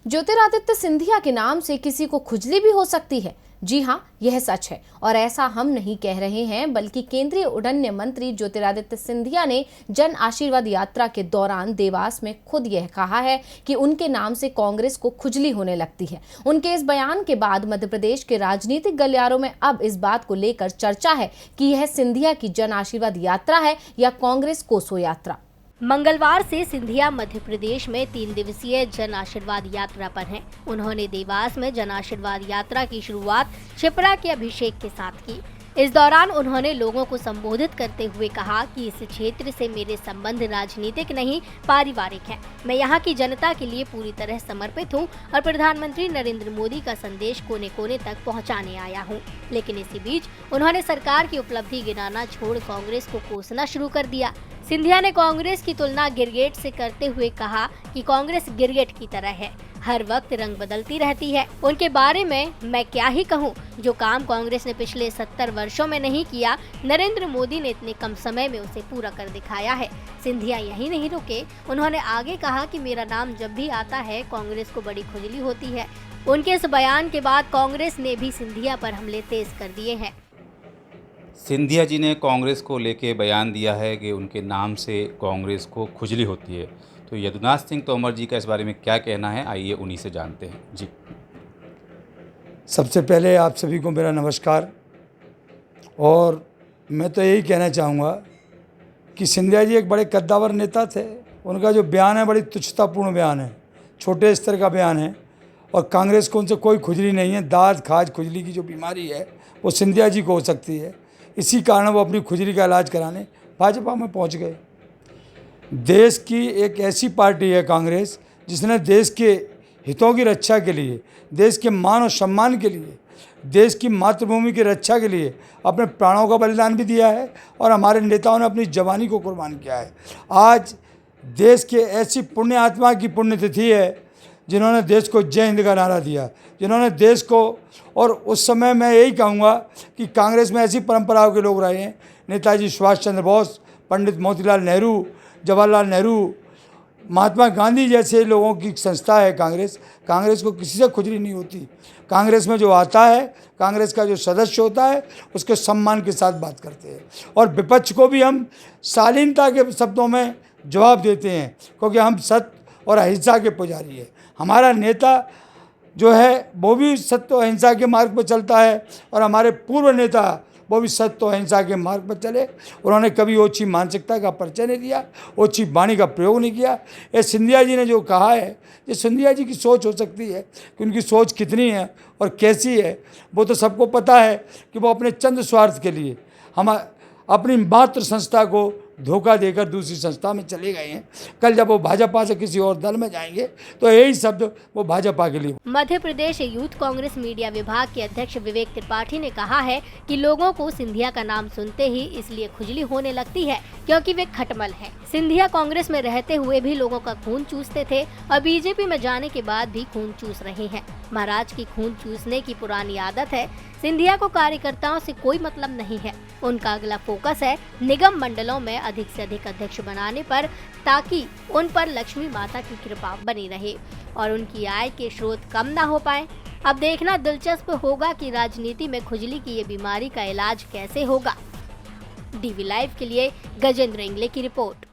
ज्योतिरादित्य सिंधिया के नाम से किसी को खुजली भी हो सकती है। जी हां, यह सच है और ऐसा हम नहीं कह रहे हैं, बल्कि केंद्रीय उड़न्य मंत्री ज्योतिरादित्य सिंधिया ने जन आशीर्वाद यात्रा के दौरान देवास में खुद यह कहा है कि उनके नाम से कांग्रेस को खुजली होने लगती है। उनके इस बयान के बाद मध्य प्रदेश के राजनीतिक गलियारों में अब इस बात को लेकर चर्चा है कि यह सिंधिया की जन आशीर्वाद यात्रा है या कांग्रेस कोसो यात्रा। मंगलवार से सिंधिया मध्य प्रदेश में 3 दिवसीय जन आशीर्वाद यात्रा पर हैं। उन्होंने देवास में जन आशीर्वाद यात्रा की शुरुआत क्षिप्रा के अभिषेक के साथ की। इस दौरान उन्होंने लोगों को संबोधित करते हुए कहा कि इस क्षेत्र से मेरे संबंध राजनीतिक नहीं पारिवारिक हैं। मैं यहाँ की जनता के लिए पूरी तरह समर्पित हूँ और प्रधानमंत्री नरेंद्र मोदी का संदेश कोने कोने तक पहुँचाने आया हूँ। लेकिन इसी बीच उन्होंने सरकार की उपलब्धि गिनाना छोड़ कांग्रेस को कोसना शुरू कर दिया। सिंधिया ने कांग्रेस की तुलना गिरगिट से करते हुए कहा कि कांग्रेस गिरगिट की तरह है, हर वक्त रंग बदलती रहती है। उनके बारे में मैं क्या ही कहूँ, जो काम कांग्रेस ने पिछले 70 वर्षों में नहीं किया, नरेंद्र मोदी ने इतने कम समय में उसे पूरा कर दिखाया है। सिंधिया यही नहीं रुके, उन्होंने आगे कहा कि मेरा नाम जब भी आता है कांग्रेस को बड़ी खुजली होती है। उनके इस बयान के बाद कांग्रेस ने भी सिंधिया पर हमले तेज कर दिए हैं। सिंधिया जी ने कांग्रेस को लेके बयान दिया है कि उनके नाम से कांग्रेस को खुजली होती है। तो यदुनाथ सिंह तोमर जी का इस बारे में क्या कहना है, आइए उन्हीं से जानते हैं। जी, सबसे पहले आप सभी को मेरा नमस्कार। और मैं तो यही कहना चाहूँगा कि सिंधिया जी एक बड़े कद्दावर नेता थे। उनका जो बयान है बड़ी तुच्छतापूर्ण बयान है, छोटे स्तर का बयान है और कांग्रेस को उनसे कोई खुजली नहीं है। दाद खाज खुजली की जो बीमारी है वो सिंधिया जी को हो सकती है। इसी कारण वो अपनी खुजली का इलाज कराने भाजपा में पहुंच गए। देश की एक ऐसी पार्टी है कांग्रेस जिसने देश के हितों की रक्षा के लिए, देश के मान और सम्मान के लिए, देश की मातृभूमि की रक्षा के लिए अपने प्राणों का बलिदान भी दिया है और हमारे नेताओं ने अपनी जवानी को कुर्बान किया है। आज देश के ऐसी पुण्य आत्मा की पुण्यतिथि है जिन्होंने देश को जय हिंद का नारा दिया, जिन्होंने देश को, और उस समय मैं यही कहूँगा कि कांग्रेस में ऐसी परंपराओं के लोग रहे हैं, नेताजी सुभाष चंद्र बोस, पंडित मोतीलाल नेहरू, जवाहरलाल नेहरू, महात्मा गांधी जैसे लोगों की संस्था है कांग्रेस। कांग्रेस को किसी से खुजली नहीं होती। कांग्रेस में जो आता है, कांग्रेस का जो सदस्य होता है, उसके सम्मान के साथ बात करते हैं और विपक्ष को भी हम शालीनता के शब्दों में जवाब देते हैं, क्योंकि हम सत्य और अहिंसा के पुजारी हैं। हमारा नेता जो है वो भी सत्य और अहिंसा के मार्ग पर चलता है और हमारे पूर्व नेता वो भी सत्य और अहिंसा के मार्ग पर चले। उन्होंने कभी ओछी मानसिकता का परिचय नहीं दिया, ओछी वाणी का प्रयोग नहीं किया। ये सिंधिया जी ने जो कहा है, ये सिंधिया जी की सोच हो सकती है कि उनकी सोच कितनी है और कैसी है वो तो सबको पता है कि वो अपने चंद स्वार्थ के लिए हम अपनी मातृ संस्था को धोखा देकर दूसरी संस्था में चले गए हैं। कल जब वो भाजपा से किसी और दल में जाएंगे तो यही शब्द वो भाजपा के लिए। मध्य प्रदेश यूथ कांग्रेस मीडिया विभाग के अध्यक्ष विवेक त्रिपाठी ने कहा है कि लोगों को सिंधिया का नाम सुनते ही इसलिए खुजली होने लगती है क्योंकि वे खटमल हैं। सिंधिया कांग्रेस में रहते हुए भी लोगों का खून चूसते थे और बीजेपी में जाने के बाद भी खून चूस रहे हैं। महाराज की खून चूसने की पुरानी आदत है। सिंधिया को कार्यकर्ताओं से कोई मतलब नहीं है। उनका अगला फोकस है निगम मंडलों में अधिक से अधिक अध्यक्ष बनाने पर, ताकि उन पर लक्ष्मी माता की कृपा बनी रहे और उनकी आय के स्रोत कम ना हो पाए। अब देखना दिलचस्प होगा कि राजनीति में खुजली की ये बीमारी का इलाज कैसे होगा। डीवी लाइव के लिए गजेंद्र इंगले की रिपोर्ट।